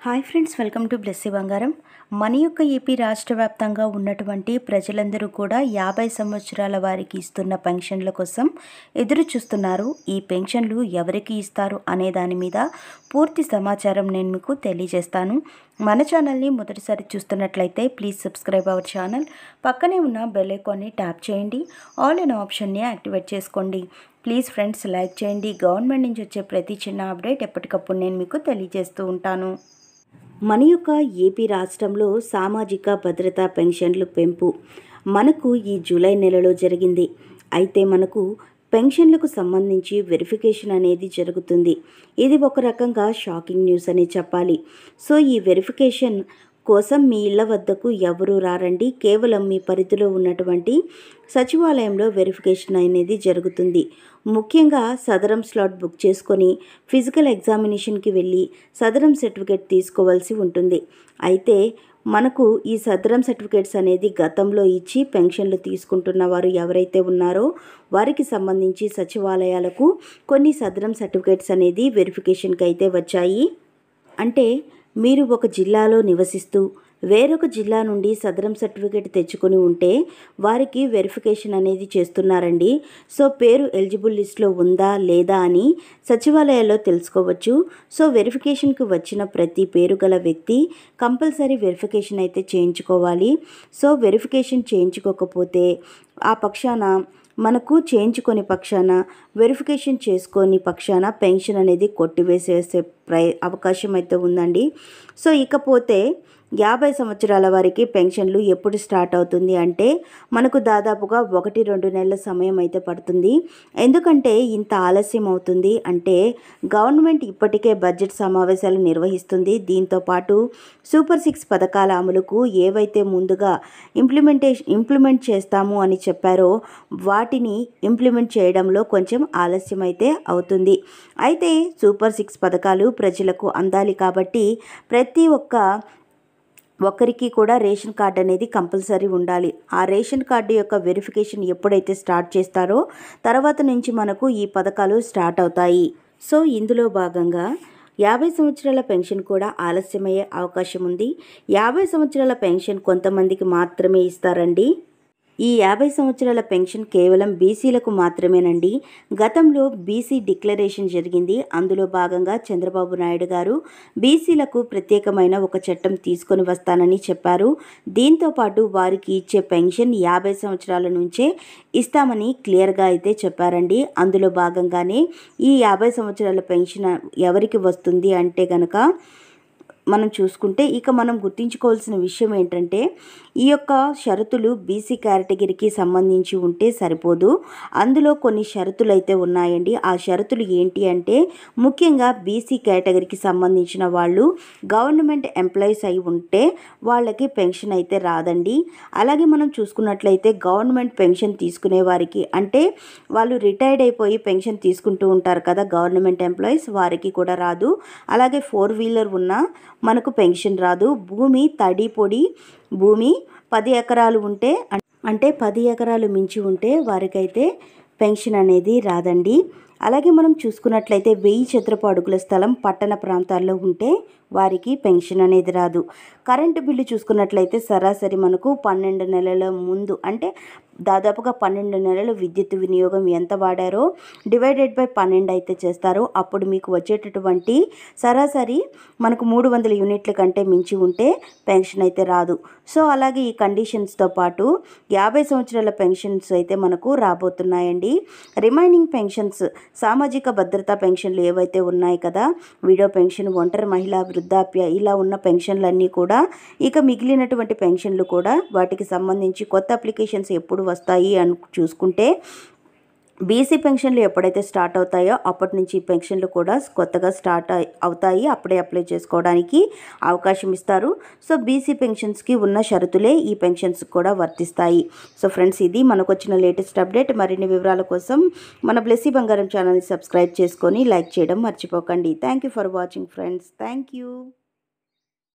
Hi friends, welcome to Blessy బంగారం. మన యొక్క ఏపీ రాష్ట్ర వ్యాప్తంగా ఉన్నటువంటి ప్రజలందరూ కూడా 50 సంవత్సరాల వారికి ఇస్తున్న పెన్షన్ల కోసం ఎదురు చూస్తున్నారు. ఈ పెన్షన్లు ఎవరికి ఇస్తారు అనే దాని మీద పూర్తి సమాచారం నేను మీకు తెలియజేస్తాను. మన ఛానల్ని మొదటిసారి చూస్తున్నట్లయితే ప్లీజ్ సబ్స్క్రైబ్ అవర్ ఛానల్. పక్కనే ఉన్న బెల్ ఐకాన్ని ట్యాప్ చేయండి. ఆల్ అనే ఆప్షన్ని యాక్టివేట్ చేసుకోండి. ప్లీజ్ ఫ్రెండ్స్ లైక్ చేయండి. గవర్నమెంట్ నుంచి వచ్చే ప్రతి చిన్న అప్డేట్ ఎప్పటికప్పుడు నేను మీకు తెలియజేస్తూ ఉంటాను. మన యొక్క ఏపీ రాష్ట్రంలో సామాజిక భద్రతా పెన్షన్లు పెంపు మనకు ఈ జూలై నెలలో జరిగింది. అయితే మనకు పెన్షన్లకు సంబంధించి వెరిఫికేషన్ అనేది జరుగుతుంది. ఇది ఒక రకంగా షాకింగ్ న్యూస్ అని చెప్పాలి. సో ఈ వెరిఫికేషన్ కోసం మీ ఇళ్ల వద్దకు ఎవరు రారండి. కేవలం మీ పరిధిలో ఉన్నటువంటి సచివాలయంలో వెరిఫికేషన్ అనేది జరుగుతుంది. ముఖ్యంగా సదరం స్లాట్ బుక్ చేసుకొని ఫిజికల్ ఎగ్జామినేషన్కి వెళ్ళి సదరం సర్టిఫికేట్ తీసుకోవాల్సి ఉంటుంది. అయితే మనకు ఈ సదరం సర్టిఫికేట్స్ అనేది గతంలో ఇచ్చి పెన్షన్లు తీసుకుంటున్న వారు ఎవరైతే ఉన్నారో వారికి సంబంధించి సచివాలయాలకు కొన్ని సదరం సర్టిఫికేట్స్ అనేది వెరిఫికేషన్కి అయితే వచ్చాయి. అంటే మీరు ఒక జిల్లాలో నివసిస్తూ వేరొక జిల్లా నుండి సదరం సర్టిఫికేట్ తెచ్చుకొని ఉంటే వారికి వెరిఫికేషన్ అనేది చేస్తున్నారండి. సో పేరు ఎలిజిబుల్ లిస్ట్లో ఉందా లేదా అని సచివాలయాల్లో తెలుసుకోవచ్చు. సో వెరిఫికేషన్కి వచ్చిన ప్రతి పేరు గల వ్యక్తి కంపల్సరీ వెరిఫికేషన్ అయితే చేయించుకోవాలి. సో వెరిఫికేషన్ చేయించుకోకపోతే ఆ పక్షాన మనకు చేయించుకొని పక్షాన వెరిఫికేషన్ చేసుకొని పక్షాన పెన్షన్ అనేది కొట్టివేసే అవకాశం అయితే ఉందండి. సో ఇకపోతే 50 సంవత్సరాల వారికి పెన్షన్లు ఎప్పుడు స్టార్ట్ అవుతుంది అంటే మనకు దాదాపుగా 1-2 నెలల సమయం అయితే పడుతుంది. ఎందుకంటే ఇంత ఆలస్యం అవుతుంది అంటే గవర్నమెంట్ ఇప్పటికే బడ్జెట్ సమావేశాలు నిర్వహిస్తుంది. దీంతోపాటు సూపర్ 6 పథకాల అమలుకు ఏవైతే ముందుగా ఇంప్లిమెంట్ చేస్తాము అని చెప్పారో వాటిని ఇంప్లిమెంట్ చేయడంలో కొంచెం ఆలస్యం అయితే అవుతుంది. అయితే సూపర్ 6 పథకాలు ప్రజలకు అందాలి కాబట్టి ప్రతి ఒక్కరికి కూడా రేషన్ కార్డు అనేది కంపల్సరీ ఉండాలి. ఆ రేషన్ కార్డు యొక్క వెరిఫికేషన్ ఎప్పుడైతే స్టార్ట్ చేస్తారో తర్వాత నుంచి మనకు ఈ పథకాలు స్టార్ట్ అవుతాయి. సో ఇందులో భాగంగా 50 సంవత్సరాల పెన్షన్ కూడా ఆలస్యమయ్యే అవకాశం ఉంది. 50 సంవత్సరాల పెన్షన్ కొంతమందికి మాత్రమే ఇస్తారండి. ఈ 50 సంవత్సరాల పెన్షన్ కేవలం బీసీలకు మాత్రమేనండి. గతంలో బీసీ డిక్లరేషన్ జరిగింది. అందులో భాగంగా చంద్రబాబు నాయుడు గారు బీసీలకు ప్రత్యేకమైన ఒక చట్టం తీసుకొని వస్తానని చెప్పారు. దీంతోపాటు వారికి ఇచ్చే పెన్షన్ 50 సంవత్సరాల నుంచే ఇస్తామని క్లియర్గా అయితే చెప్పారండి. అందులో భాగంగానే ఈ 50 సంవత్సరాల పెన్షన్ ఎవరికి వస్తుంది అంటే కనుక మనం చూసుకుంటే ఇక మనం గుర్తుంచుకోవాల్సిన విషయం ఏంటంటే ఈ యొక్క షరతులు బీసీ కేటగిరీకి సంబంధించి ఉంటే సరిపోదు. అందులో కొన్ని షరతులు అయితే ఉన్నాయండి. ఆ షరతులు ఏంటి అంటే ముఖ్యంగా బీసీ కేటగిరీకి సంబంధించిన వాళ్ళు గవర్నమెంట్ ఎంప్లాయీస్ అయి ఉంటే వాళ్ళకి పెన్షన్ అయితే రాదండి. అలాగే మనం చూసుకున్నట్లయితే గవర్నమెంట్ పెన్షన్ తీసుకునే వారికి అంటే వాళ్ళు రిటైర్డ్ అయిపోయి పెన్షన్ తీసుకుంటూ ఉంటారు కదా గవర్నమెంట్ ఎంప్లాయీస్, వారికి కూడా రాదు. అలాగే 4 వీలర్ ఉన్న మనకు పెన్షన్ రాదు. భూమి తడి పొడి భూమి 10 ఎకరాలు ఉంటే అంటే 10 ఎకరాలు మించి ఉంటే వారికైతే పెన్షన్ అనేది రాదండి. అలాగే మనం చూసుకున్నట్లయితే 1000 చదరపు అడుగుల స్థలం పట్టణ ప్రాంతాల్లో ఉంటే వారికి పెన్షన్ అనేది రాదు. కరెంటు బిల్లు చూసుకున్నట్లయితే సరాసరి మనకు 12 నెలల ముందు అంటే దాదాపుగా 12 నెలల విద్యుత్ వినియోగం ఎంత వాడారో డివైడెడ్ బై 12 అయితే చేస్తారో అప్పుడు మీకు వచ్చేటటువంటి సరాసరి మనకు 300 యూనిట్ల కంటే మించి ఉంటే పెన్షన్ అయితే రాదు. సో అలాగే ఈ కండిషన్స్తో పాటు 50 సంవత్సరాల పెన్షన్స్ అయితే మనకు రాబోతున్నాయండి. రిమైనింగ్ పెన్షన్స్ సామాజిక భద్రతా పెన్షన్లు ఏవైతే ఉన్నాయి కదా, విడో పెన్షన్, ఒంటరి మహిళా, వృద్ధాప్య ఇలా ఉన్న పెన్షన్లన్నీ కూడా ఇక మిగిలినటువంటి పెన్షన్లు కూడా వాటికి సంబంధించి కొత్త అప్లికేషన్స్ ఎప్పుడు వస్తాయి అని చూసుకుంటే బీసీ పెన్షన్లు ఎప్పుడైతే స్టార్ట్ అవుతాయో అప్పటి నుంచి పెన్షన్లు కూడా కొత్తగా స్టార్ట్ అవుతాయి. అప్పుడే అప్లై చేసుకోవడానికి అవకాశం ఇస్తారు. సో బీసీ పెన్షన్స్కి ఉన్న షరతులే ఈ పెన్షన్స్ కూడా వర్తిస్తాయి. సో ఫ్రెండ్స్, ఇది మనకు వచ్చిన లేటెస్ట్ అప్డేట్. మరిన్ని వివరాల కోసం మన బ్లెస్సీ బంగారం ఛానల్ని సబ్స్క్రైబ్ చేసుకొని లైక్ చేయడం మర్చిపోకండి. Thank you for watching friends. Thank you.